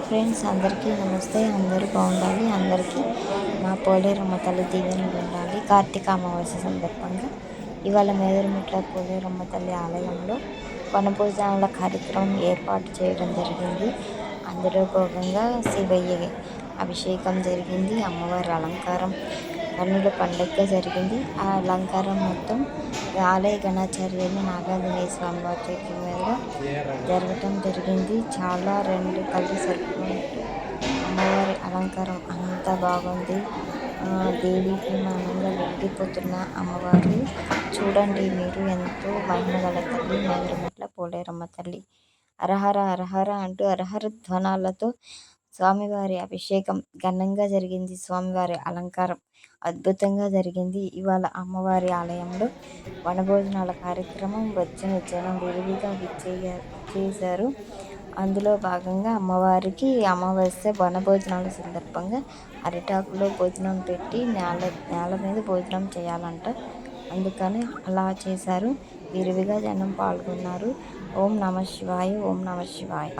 Friends, అందరికీ నమస్తే. అందరూ బాగుండాలి. అందరికీ మా పోలేరమ్మ తల్లి దీవెనలు ఉండాలి. కార్తీక అమావాస్య సందర్భంగా ఇవాళ మేదరమిట్ల పోలేరమ్మ తల్లి ఆలయంలో వనభోజనాల కార్యక్రమం ఏర్పాటు చేయడం జరిగింది. అందులో భాగంగా శివయ్య అభిషేకం జరిగింది. అమ్మవారి అలంకారం కన్నుల పండుగగా జరిగింది. ఆ అలంకారం మొత్తం ఆలయ గణాచార్యులు నాగార్జున స్వామి వారి చేతుల మీద జరగటం జరిగింది. చాలా రెండు కళ్ళు సరిపోయినట్టు అమ్మవారి అలంకారం అంతా బాగుంది. దేవీమానంగా వెలిగిపోతున్న అమ్మవారు చూడండి. మీరు ఎంతో మహిమగల తల్లి మేదరమిట్ల పోలేరమ్మ తల్లి. హరహర హరహర అంటూ హరహర ధ్వానాలతో స్వామివారి అభిషేకం ఘనంగా జరిగింది. స్వామివారి అలంకారం అద్భుతంగా జరిగింది. ఇవాళ అమ్మవారి ఆలయంలో వనభోజనాల కార్యక్రమం వచ్చిన జనం విరివిగా చేశారు. అందులో భాగంగా అమ్మవారికి అమావాస్య వనభోజనాల సందర్భంగా అరిటాకులో భోజనం పెట్టి నేల మీద భోజనం చేయాలంట. అందుకని అలా చేశారు. విరివిగా జనం పాల్గొన్నారు. ఓం నమ శివాయ, ఓం నమ శివాయ.